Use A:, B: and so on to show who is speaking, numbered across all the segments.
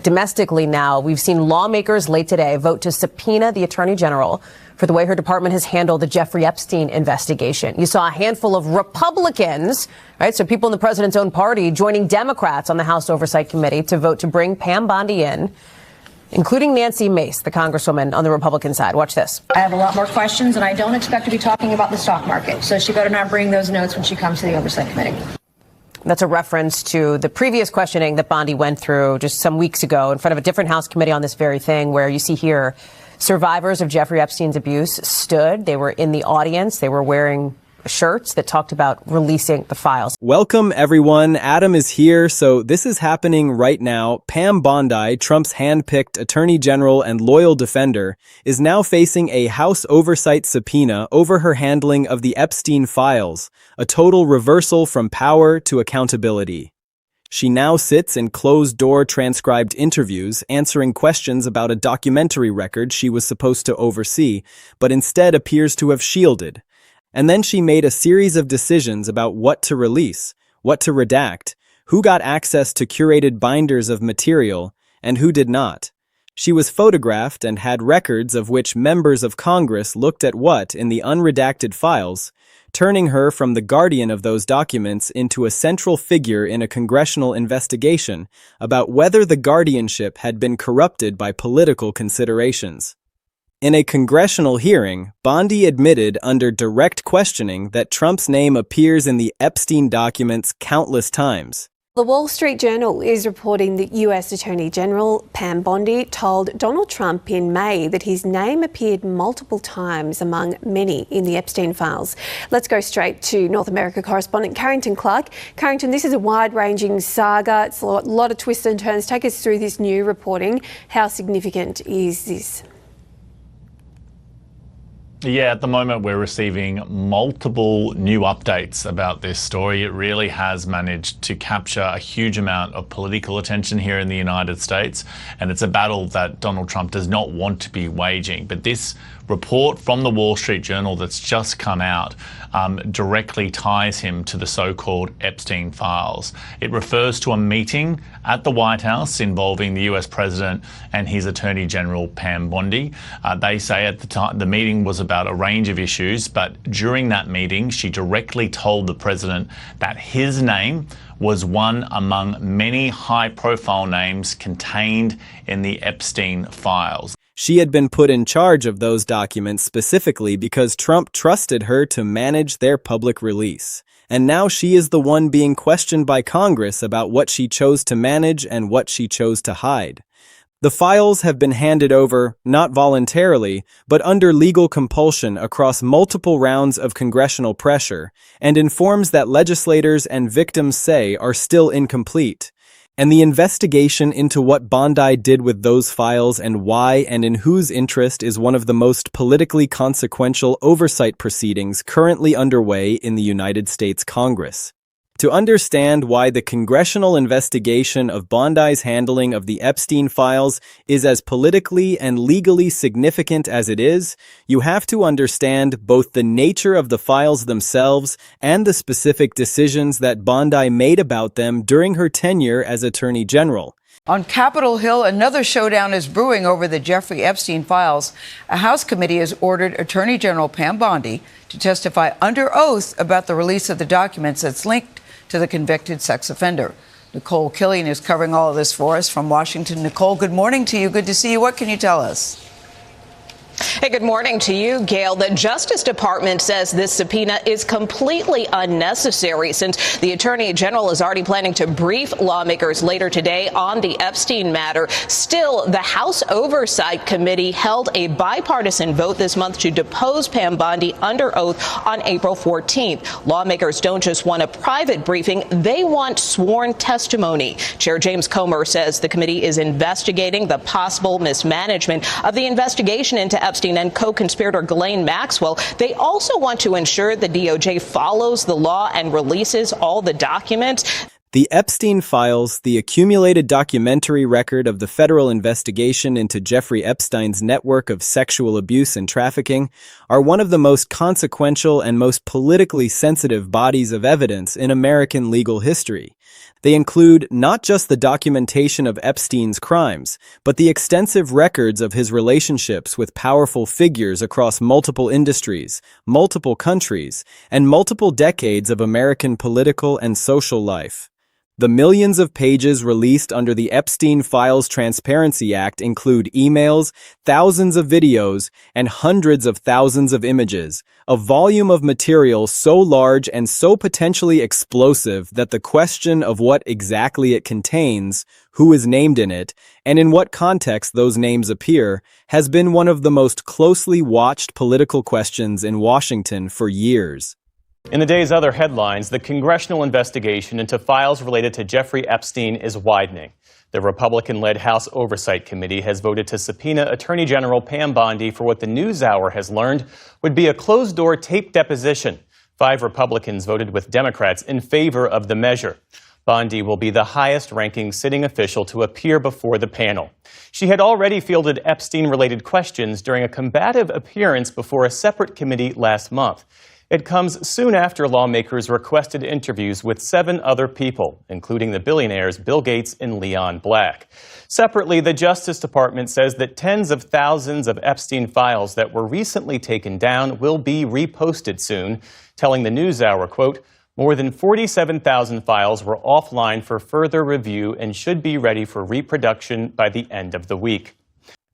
A: domestically now, we've seen lawmakers late today vote to subpoena the Attorney General for the way her department has handled the Jeffrey Epstein investigation. You saw a handful of Republicans, right, so people in the president's own party, joining Democrats on the House Oversight Committee to vote to bring Pam Bondi in, including Nancy Mace, the congresswoman on the Republican side. Watch this.
B: I have a lot more questions, and I don't expect to be talking about the stock market. So she better not bring those notes when she comes to the Oversight Committee.
A: That's a reference to the previous questioning that Bondi went through just some weeks ago in front of a different House committee on this very thing, where you see here survivors of Jeffrey Epstein's abuse stood. They were in the audience. They were wearing shirts that talked about releasing the files.
C: Welcome, everyone. Adam is here. So this is happening right now. Pam Bondi, Trump's hand-picked attorney general and loyal defender, is now facing a House oversight subpoena over her handling of the Epstein files, a total reversal from power to accountability. She now sits in closed-door transcribed interviews answering questions about a documentary record she was supposed to oversee, but instead appears to have shielded. And then she made a series of decisions about what to release, what to redact, who got access to curated binders of material, and who did not. She was photographed and had records of which members of Congress looked at what in the unredacted files, turning her from the guardian of those documents into a central figure in a congressional investigation about whether the guardianship had been corrupted by political considerations. In a congressional hearing, Bondi admitted under direct questioning that Trump's name appears in the Epstein documents countless times.
D: The Wall Street Journal is reporting that US Attorney General Pam Bondi told Donald Trump in May that his name appeared multiple times among many in the Epstein files. Let's go straight to North America correspondent Carrington Clark. Carrington, this is a wide-ranging saga. It's a lot of twists and turns. Take us through this new reporting. How significant is this?
E: Yeah, at the moment we're receiving multiple new updates about this story. It really has managed to capture a huge amount of political attention here in the United States, and it's a battle that Donald Trump does not want to be waging. But this report from the Wall Street Journal that's just come out directly ties him to the so-called Epstein files. It refers to a meeting at the White House involving the US President and his Attorney General Pam Bondi. They say at the time the meeting was about a range of issues, but during that meeting she directly told the President that his name was one among many high-profile names contained in the Epstein files.
C: She had been put in charge of those documents specifically because Trump trusted her to manage their public release. And now she is the one being questioned by Congress about what she chose to manage and what she chose to hide. The files have been handed over, not voluntarily, but under legal compulsion across multiple rounds of congressional pressure, and in forms that legislators and victims say are still incomplete. And the investigation into what Bondi did with those files and why and in whose interest is one of the most politically consequential oversight proceedings currently underway in the United States Congress. To understand why the congressional investigation of Bondi's handling of the Epstein files is as politically and legally significant as it is, you have to understand both the nature of the files themselves and the specific decisions that Bondi made about them during her tenure as Attorney General.
F: On Capitol Hill, another showdown is brewing over the Jeffrey Epstein files. A House committee has ordered Attorney General Pam Bondi to testify under oath about the release of the documents that's linked to the convicted sex offender. Nicole Killian is covering all of this for us from Washington. Nicole, good morning to you. Good to see you. What can you tell us?
G: Hey, good morning to you, Gail. The Justice Department says this subpoena is completely unnecessary since the Attorney General is already planning to brief lawmakers later today on the Epstein matter. Still, the House Oversight Committee held a bipartisan vote this month to depose Pam Bondi under oath on April 14th. Lawmakers don't just want a private briefing, they want sworn testimony. Chair James Comer says the committee is investigating the possible mismanagement of the investigation into Epstein and co-conspirator Ghislaine Maxwell. They also want to ensure the DOJ follows the law and releases all the documents.
C: The Epstein files, the accumulated documentary record of the federal investigation into Jeffrey Epstein's network of sexual abuse and trafficking, are one of the most consequential and most politically sensitive bodies of evidence in American legal history. They include not just the documentation of Epstein's crimes, but the extensive records of his relationships with powerful figures across multiple industries, multiple countries, and multiple decades of American political and social life. The millions of pages released under the Epstein Files Transparency Act include emails, thousands of videos, and hundreds of thousands of images, a volume of material so large and so potentially explosive that the question of what exactly it contains, who is named in it, and in what context those names appear, has been one of the most closely watched political questions in Washington for years.
H: In the day's other headlines, the congressional investigation into files related to Jeffrey Epstein is widening. The Republican-led House Oversight Committee has voted to subpoena Attorney General Pam Bondi for what the NewsHour has learned would be a closed-door tape deposition. 5 Republicans voted with Democrats in favor of the measure. Bondi will be the highest-ranking sitting official to appear before the panel. She had already fielded Epstein-related questions during a combative appearance before a separate committee last month. It comes soon after lawmakers requested interviews with 7 other people, including the billionaires Bill Gates and Leon Black. Separately, the Justice Department says that tens of thousands of Epstein files that were recently taken down will be reposted soon, telling the NewsHour, quote, more than 47,000 files were offline for further review and should be ready for reproduction by the end of the week.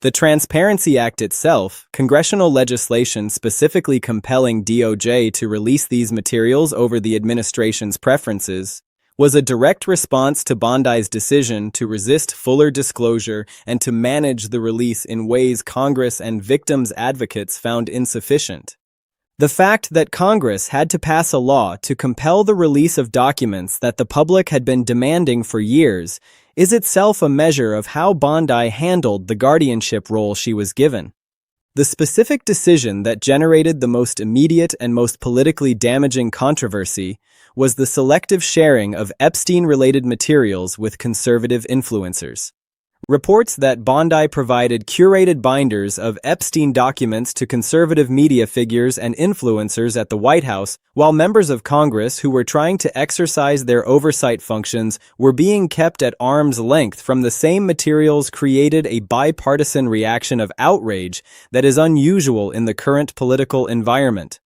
C: The Transparency Act itself, congressional legislation specifically compelling DOJ to release these materials over the administration's preferences, was a direct response to Bondi's decision to resist fuller disclosure and to manage the release in ways Congress and victims' advocates found insufficient. The fact that Congress had to pass a law to compel the release of documents that the public had been demanding for years is itself a measure of how Bondi handled the guardianship role she was given. The specific decision that generated the most immediate and most politically damaging controversy was the selective sharing of Epstein-related materials with conservative influencers. Reports that Bondi provided curated binders of Epstein documents to conservative media figures and influencers at the White House, while members of Congress who were trying to exercise their oversight functions were being kept at arm's length from the same materials, created a bipartisan reaction of outrage that is unusual in the current political environment.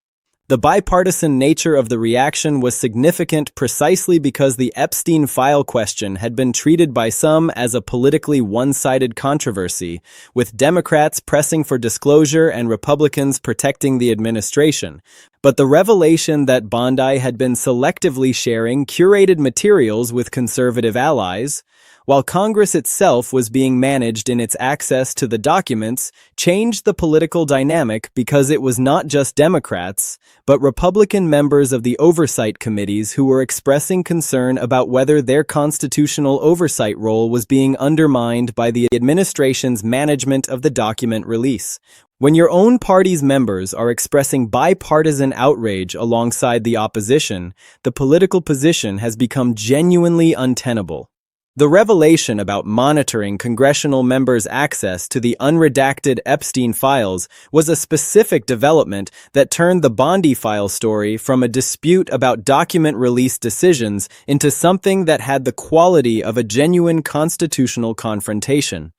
C: The bipartisan nature of the reaction was significant precisely because the Epstein file question had been treated by some as a politically one-sided controversy, with Democrats pressing for disclosure and Republicans protecting the administration. But the revelation that Bondi had been selectively sharing curated materials with conservative allies, while Congress itself was being managed in its access to the documents, changed the political dynamic because it was not just Democrats, but Republican members of the oversight committees who were expressing concern about whether their constitutional oversight role was being undermined by the administration's management of the document release. When your own party's members are expressing bipartisan outrage alongside the opposition, the political position has become genuinely untenable. The revelation about monitoring congressional members' access to the unredacted Epstein files was a specific development that turned the Bondi file story from a dispute about document release decisions into something that had the quality of a genuine constitutional confrontation.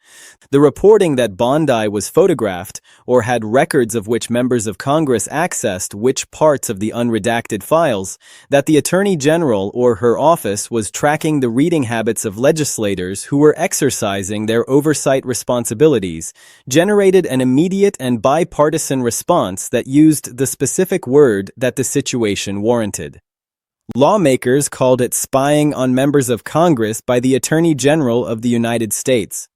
C: The reporting that Bondi was photographed, or had records of which members of Congress accessed which parts of the unredacted files, that the Attorney General or her office was tracking the reading habits of legislators who were exercising their oversight responsibilities, generated an immediate and bipartisan response that used the specific word that the situation warranted. Lawmakers called it spying on members of Congress by the Attorney General of the United States.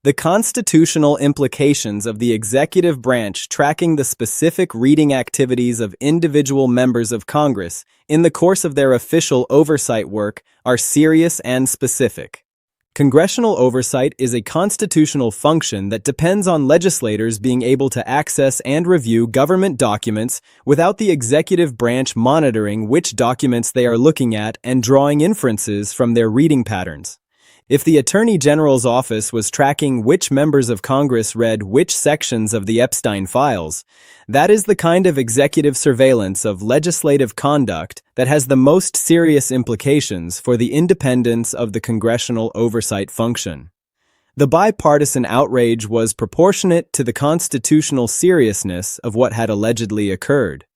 C: The constitutional implications of the executive branch tracking the specific reading activities of individual members of Congress in the course of their official oversight work are serious and specific. Congressional oversight is a constitutional function that depends on legislators being able to access and review government documents without the executive branch monitoring which documents they are looking at and drawing inferences from their reading patterns. If the Attorney General's office was tracking which members of Congress read which sections of the Epstein files, that is the kind of executive surveillance of legislative conduct that has the most serious implications for the independence of the congressional oversight function. The bipartisan outrage was proportionate to the constitutional seriousness of what had allegedly occurred.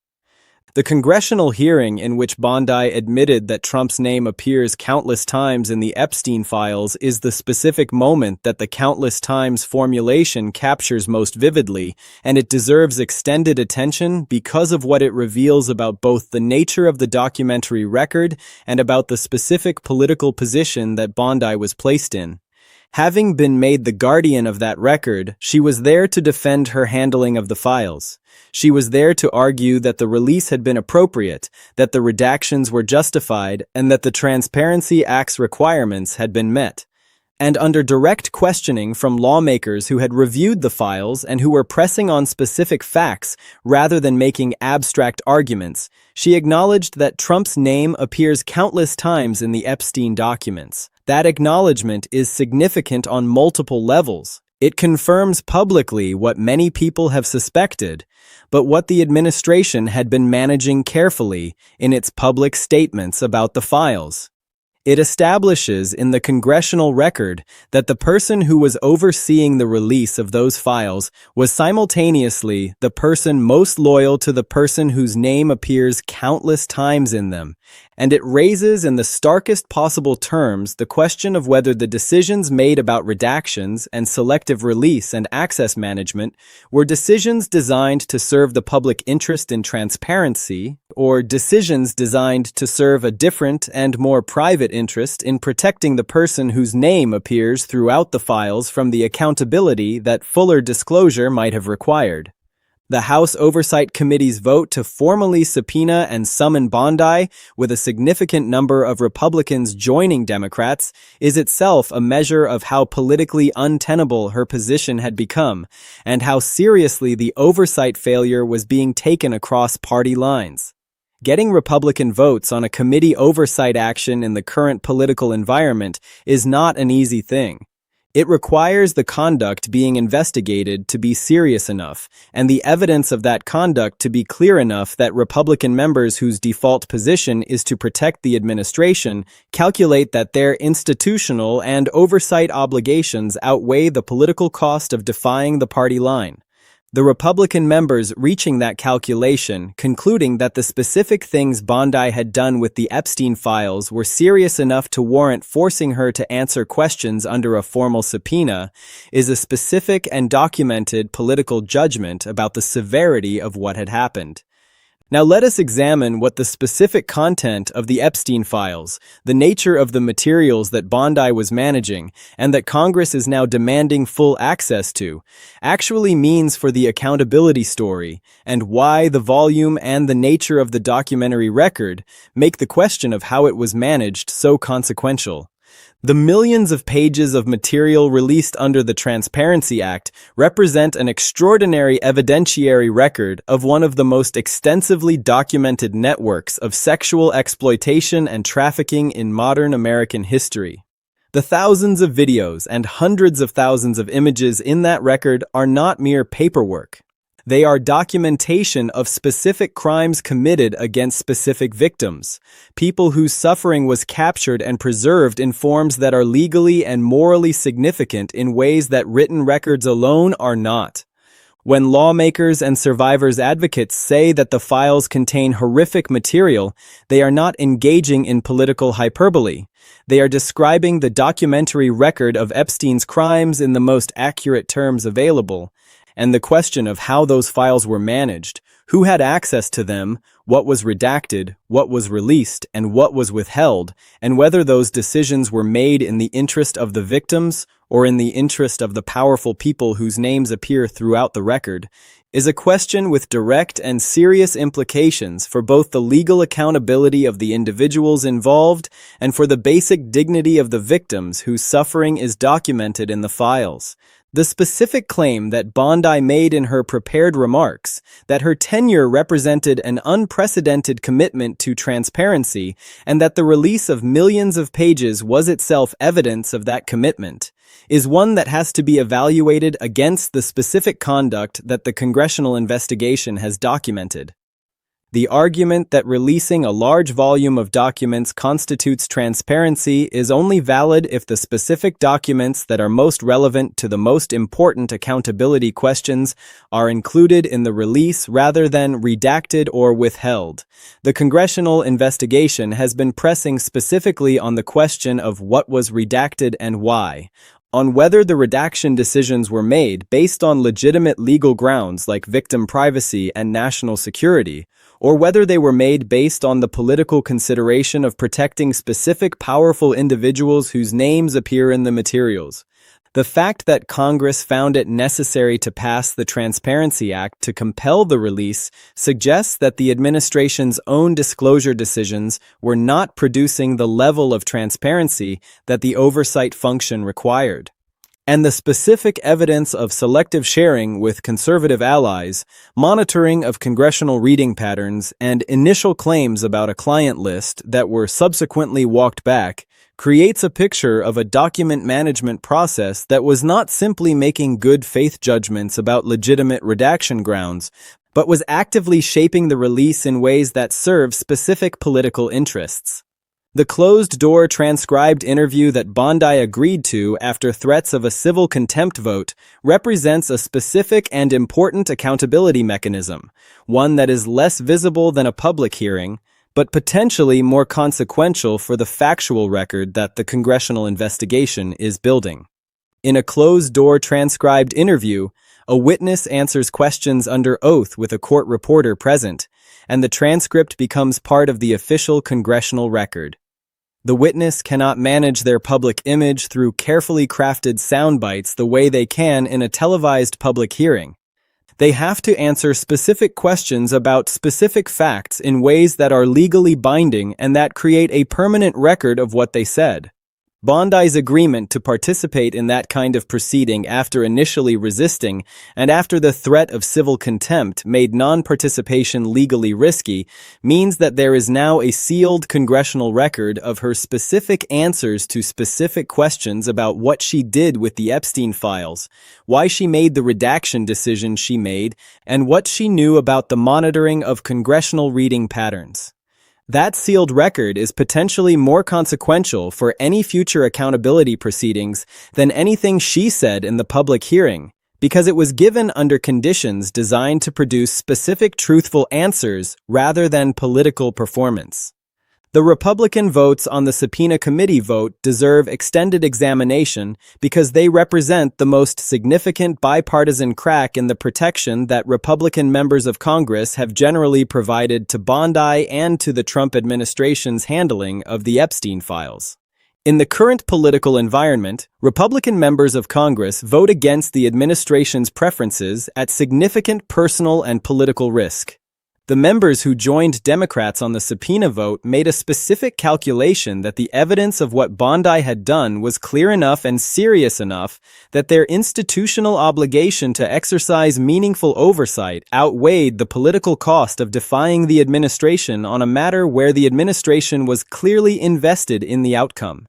C: The congressional hearing in which Bondi admitted that Trump's name appears countless times in the Epstein files is the specific moment that the countless times formulation captures most vividly, and it deserves extended attention because of what it reveals about both the nature of the documentary record and about the specific political position that Bondi was placed in. Having been made the guardian of that record, she was there to defend her handling of the files. She was there to argue that the release had been appropriate, that the redactions were justified, and that the Transparency Act's requirements had been met. And under direct questioning from lawmakers who had reviewed the files and who were pressing on specific facts rather than making abstract arguments, she acknowledged that Trump's name appears countless times in the Epstein documents. That acknowledgement is significant on multiple levels. It confirms publicly what many people have suspected, but what the administration had been managing carefully in its public statements about the files. It establishes in the congressional record that the person who was overseeing the release of those files was simultaneously the person most loyal to the person whose name appears countless times in them, and it raises in the starkest possible terms the question of whether the decisions made about redactions and selective release and access management were decisions designed to serve the public interest in transparency, or decisions designed to serve a different and more private interest in protecting the person whose name appears throughout the files from the accountability that fuller disclosure might have required. The House Oversight Committee's vote to formally subpoena and summon Bondi, with a significant number of Republicans joining Democrats, is itself a measure of how politically untenable her position had become, and how seriously the oversight failure was being taken across party lines. Getting Republican votes on a committee oversight action in the current political environment is not an easy thing. It requires the conduct being investigated to be serious enough, and the evidence of that conduct to be clear enough that Republican members whose default position is to protect the administration calculate that their institutional and oversight obligations outweigh the political cost of defying the party line. The Republican members reaching that calculation, concluding that the specific things Bondi had done with the Epstein files were serious enough to warrant forcing her to answer questions under a formal subpoena, is a specific and documented political judgment about the severity of what had happened. Now let us examine what the specific content of the Epstein files, the nature of the materials that Bondi was managing, and that Congress is now demanding full access to, actually means for the accountability story, and why the volume and the nature of the documentary record make the question of how it was managed so consequential. The millions of pages of material released under the Transparency Act represent an extraordinary evidentiary record of one of the most extensively documented networks of sexual exploitation and trafficking in modern American history. The thousands of videos and hundreds of thousands of images in that record are not mere paperwork. They are documentation of specific crimes committed against specific victims, people whose suffering was captured and preserved in forms that are legally and morally significant in ways that written records alone are not. When lawmakers and survivors' advocates say that the files contain horrific material, they are not engaging in political hyperbole. They are describing the documentary record of Epstein's crimes in the most accurate terms available, and the question of how those files were managed, who had access to them, what was redacted, what was released, and what was withheld, and whether those decisions were made in the interest of the victims or in the interest of the powerful people whose names appear throughout the record, is a question with direct and serious implications for both the legal accountability of the individuals involved and for the basic dignity of the victims whose suffering is documented in the files. The specific claim that Bondi made in her prepared remarks, that her tenure represented an unprecedented commitment to transparency and that the release of millions of pages was itself evidence of that commitment, is one that has to be evaluated against the specific conduct that the congressional investigation has documented. The argument that releasing a large volume of documents constitutes transparency is only valid if the specific documents that are most relevant to the most important accountability questions are included in the release rather than redacted or withheld. The congressional investigation has been pressing specifically on the question of what was redacted and why, on whether the redaction decisions were made based on legitimate legal grounds like victim privacy and national security, or whether they were made based on the political consideration of protecting specific powerful individuals whose names appear in the materials. The fact that Congress found it necessary to pass the Transparency Act to compel the release suggests that the administration's own disclosure decisions were not producing the level of transparency that the oversight function required. And the specific evidence of selective sharing with conservative allies, monitoring of congressional reading patterns, and initial claims about a client list that were subsequently walked back creates a picture of a document management process that was not simply making good faith judgments about legitimate redaction grounds, but was actively shaping the release in ways that serve specific political interests. The closed-door transcribed interview that Bondi agreed to after threats of a civil contempt vote represents a specific and important accountability mechanism, one that is less visible than a public hearing, but potentially more consequential for the factual record that the congressional investigation is building. In a closed-door transcribed interview, a witness answers questions under oath with a court reporter present, and the transcript becomes part of the official congressional record. The witness cannot manage their public image through carefully crafted sound bites the way they can in a televised public hearing. They have to answer specific questions about specific facts in ways that are legally binding and that create a permanent record of what they said. Bondi's agreement to participate in that kind of proceeding after initially resisting and after the threat of civil contempt made non-participation legally risky means that there is now a sealed congressional record of her specific answers to specific questions about what she did with the Epstein files, why she made the redaction decision she made, and what she knew about the monitoring of congressional reading patterns. That sealed record is potentially more consequential for any future accountability proceedings than anything she said in the public hearing, because it was given under conditions designed to produce specific truthful answers rather than political performance. The Republican votes on the subpoena committee vote deserve extended examination because they represent the most significant bipartisan crack in the protection that Republican members of Congress have generally provided to Bondi and to the Trump administration's handling of the Epstein files. In the current political environment, Republican members of Congress vote against the administration's preferences at significant personal and political risk. The members who joined Democrats on the subpoena vote made a specific calculation that the evidence of what Bondi had done was clear enough and serious enough that their institutional obligation to exercise meaningful oversight outweighed the political cost of defying the administration on a matter where the administration was clearly invested in the outcome.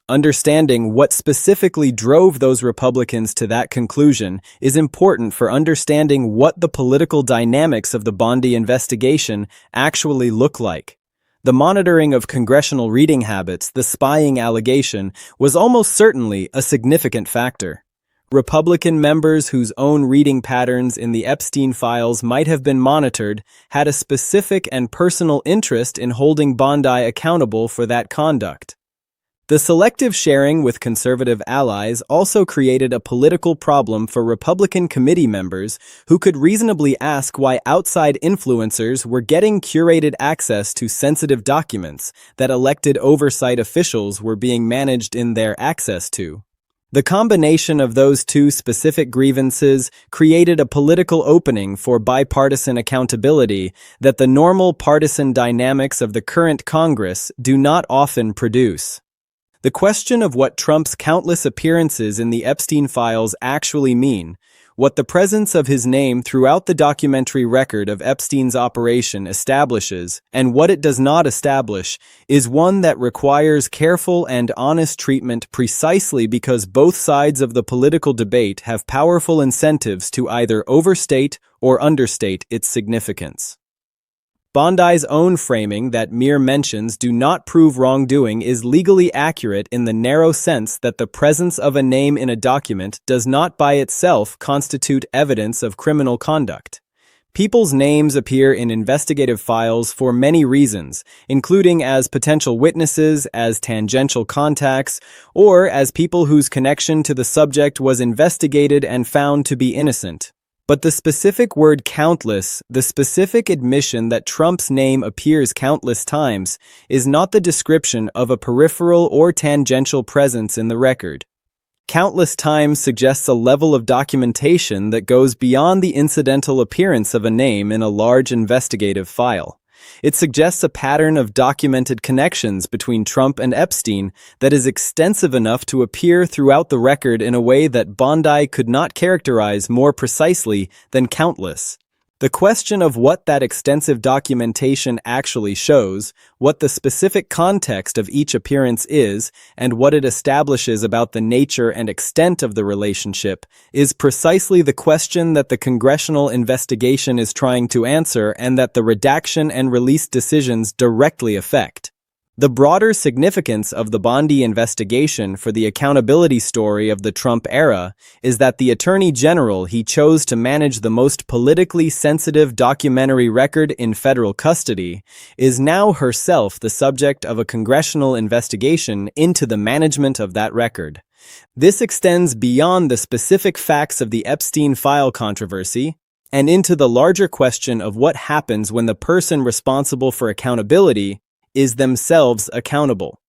C: Understanding what specifically drove those Republicans to that conclusion is important for understanding what the political dynamics of the Bondi investigation actually look like. The monitoring of congressional reading habits, the spying allegation, was almost certainly a significant factor. Republican members whose own reading patterns in the Epstein files might have been monitored had a specific and personal interest in holding Bondi accountable for that conduct. The selective sharing with conservative allies also created a political problem for Republican committee members who could reasonably ask why outside influencers were getting curated access to sensitive documents that elected oversight officials were being managed in their access to. The combination of those two specific grievances created a political opening for bipartisan accountability that the normal partisan dynamics of the current Congress do not often produce. The question of what Trump's countless appearances in the Epstein files actually mean, what the presence of his name throughout the documentary record of Epstein's operation establishes, and what it does not establish, is one that requires careful and honest treatment precisely because both sides of the political debate have powerful incentives to either overstate or understate its significance. Bondi's own framing that mere mentions do not prove wrongdoing is legally accurate in the narrow sense that the presence of a name in a document does not by itself constitute evidence of criminal conduct. People's names appear in investigative files for many reasons, including as potential witnesses, as tangential contacts, or as people whose connection to the subject was investigated and found to be innocent. But the specific word countless, the specific admission that Trump's name appears countless times, is not the description of a peripheral or tangential presence in the record. Countless times suggests a level of documentation that goes beyond the incidental appearance of a name in a large investigative file. It suggests a pattern of documented connections between Trump and Epstein that is extensive enough to appear throughout the record in a way that Bondi could not characterize more precisely than countless. The question of what that extensive documentation actually shows, what the specific context of each appearance is, and what it establishes about the nature and extent of the relationship, is precisely the question that the congressional investigation is trying to answer and that the redaction and release decisions directly affect. The broader significance of the Bondi investigation for the accountability story of the Trump era is that the Attorney General he chose to manage the most politically sensitive documentary record in federal custody is now herself the subject of a congressional investigation into the management of that record. This extends beyond the specific facts of the Epstein file controversy and into the larger question of what happens when the person responsible for accountability is themselves accountable.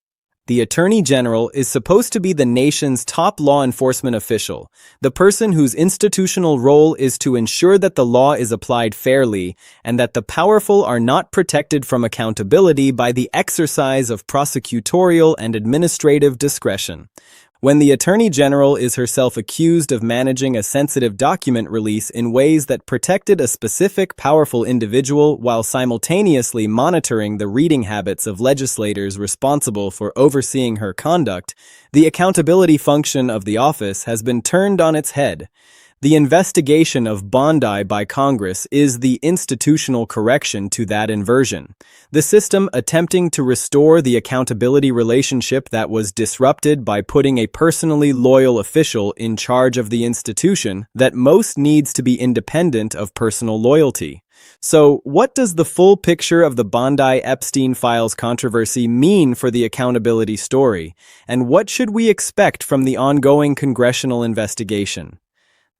C: The Attorney General is supposed to be the nation's top law enforcement official, the person whose institutional role is to ensure that the law is applied fairly and that the powerful are not protected from accountability by the exercise of prosecutorial and administrative discretion. When the Attorney General is herself accused of managing a sensitive document release in ways that protected a specific powerful individual while simultaneously monitoring the reading habits of legislators responsible for overseeing her conduct, the accountability function of the office has been turned on its head. The investigation of Bondi by Congress is the institutional correction to that inversion, the system attempting to restore the accountability relationship that was disrupted by putting a personally loyal official in charge of the institution that most needs to be independent of personal loyalty. So, what does the full picture of the Bondi-Epstein files controversy mean for the accountability story, and what should we expect from the ongoing congressional investigation?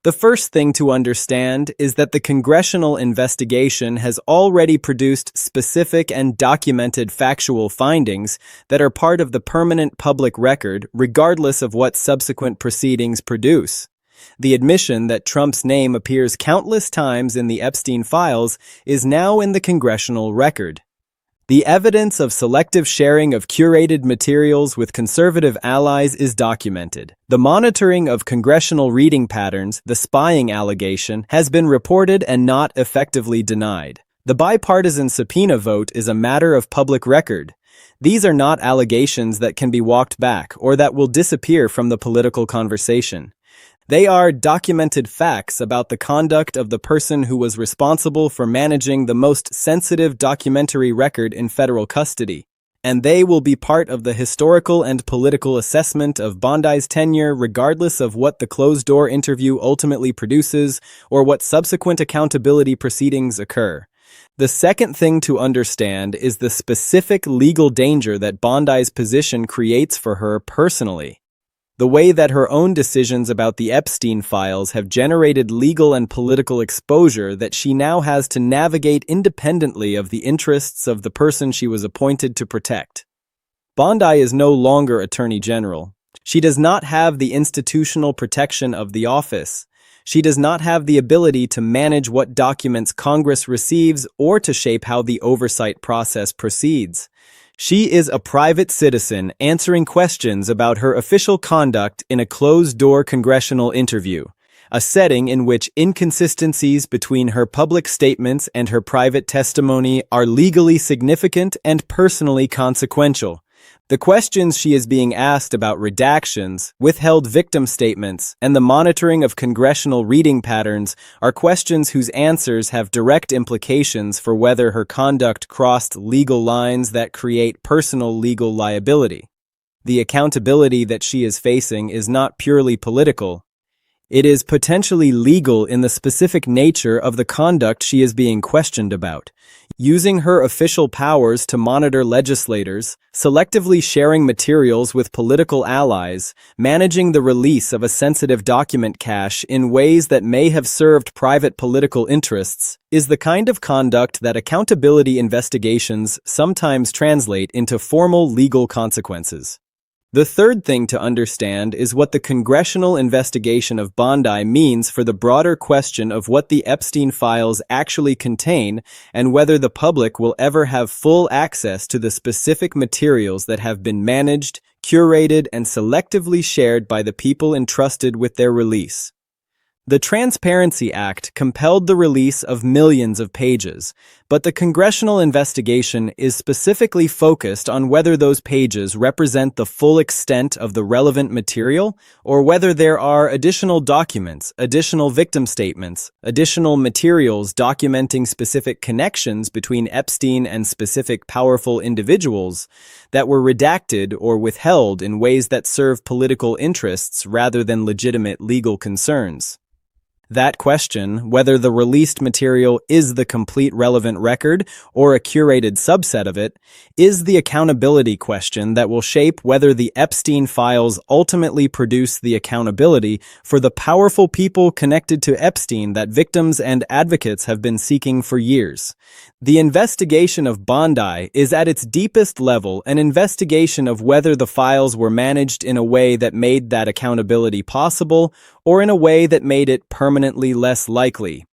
C: The first thing to understand is that the congressional investigation has already produced specific and documented factual findings that are part of the permanent public record, regardless of what subsequent proceedings produce. The admission that Trump's name appears countless times in the Epstein files is now in the congressional record. The evidence of selective sharing of curated materials with conservative allies is documented. The monitoring of congressional reading patterns, the spying allegation, has been reported and not effectively denied. The bipartisan subpoena vote is a matter of public record. These are not allegations that can be walked back or that will disappear from the political conversation. They are documented facts about the conduct of the person who was responsible for managing the most sensitive documentary record in federal custody, and they will be part of the historical and political assessment of Bondi's tenure regardless of what the closed-door interview ultimately produces or what subsequent accountability proceedings occur. The second thing to understand is the specific legal danger that Bondi's position creates for her personally. The way that her own decisions about the Epstein files have generated legal and political exposure that she now has to navigate independently of the interests of the person she was appointed to protect. Bondi is no longer Attorney General. She does not have the institutional protection of the office. She does not have the ability to manage what documents Congress receives or to shape how the oversight process proceeds. She is a private citizen answering questions about her official conduct in a closed-door congressional interview, a setting in which inconsistencies between her public statements and her private testimony are legally significant and personally consequential. The questions she is being asked about redactions, withheld victim statements, and the monitoring of congressional reading patterns are questions whose answers have direct implications for whether her conduct crossed legal lines that create personal legal liability. The accountability that she is facing is not purely political. It is potentially legal in the specific nature of the conduct she is being questioned about. Using her official powers to monitor legislators, selectively sharing materials with political allies, managing the release of a sensitive document cache in ways that may have served private political interests, is the kind of conduct that accountability investigations sometimes translate into formal legal consequences. The third thing to understand is what the congressional investigation of Bondi means for the broader question of what the Epstein files actually contain and whether the public will ever have full access to the specific materials that have been managed, curated, and selectively shared by the people entrusted with their release. The Transparency Act compelled the release of millions of pages, but the congressional investigation is specifically focused on whether those pages represent the full extent of the relevant material or whether there are additional documents, additional victim statements, additional materials documenting specific connections between Epstein and specific powerful individuals that were redacted or withheld in ways that serve political interests rather than legitimate legal concerns. That question, whether the released material is the complete relevant record or a curated subset of it, is the accountability question that will shape whether the Epstein files ultimately produce the accountability for the powerful people connected to Epstein that victims and advocates have been seeking for years. The investigation of Bondi is at its deepest level an investigation of whether the files were managed in a way that made that accountability possible or in a way that made it permanently less likely.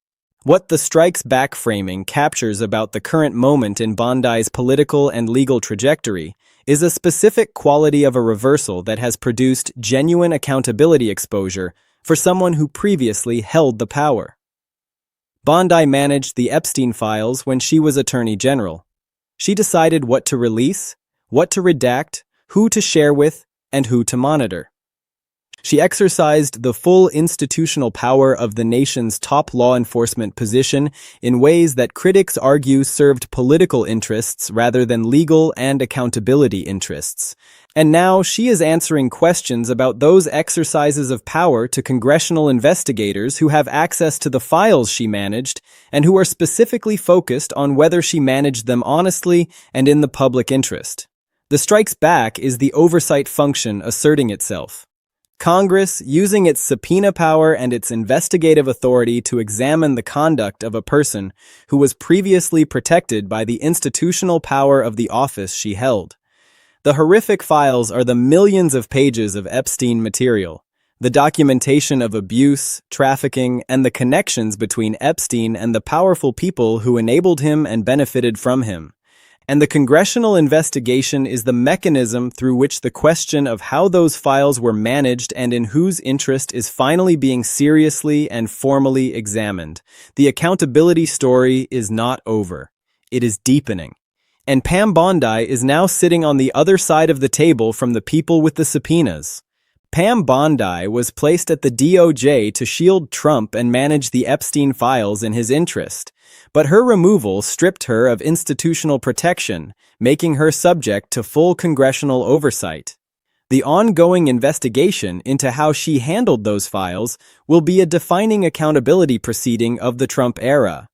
C: What the Strikes Back framing captures about the current moment in Bondi's political and legal trajectory is a specific quality of a reversal that has produced genuine accountability exposure for someone who previously held the power. Bondi managed the Epstein files when she was Attorney General. She decided what to release, what to redact, who to share with, and who to monitor. She exercised the full institutional power of the nation's top law enforcement position in ways that critics argue served political interests rather than legal and accountability interests. And now she is answering questions about those exercises of power to congressional investigators who have access to the files she managed and who are specifically focused on whether she managed them honestly and in the public interest. The Strikes Back is the oversight function asserting itself. Congress, using its subpoena power and its investigative authority to examine the conduct of a person who was previously protected by the institutional power of the office she held. The horrific files are the millions of pages of Epstein material, the documentation of abuse, trafficking, and the connections between Epstein and the powerful people who enabled him and benefited from him. And the congressional investigation is the mechanism through which the question of how those files were managed and in whose interest is finally being seriously and formally examined. The accountability story is not over. It is deepening. And Pam Bondi is now sitting on the other side of the table from the people with the subpoenas. Pam Bondi was placed at the DOJ to shield Trump and manage the Epstein files in his interest. But her removal stripped her of institutional protection, making her subject to full congressional oversight. The ongoing investigation into how she handled those files will be a defining accountability proceeding of the Trump era.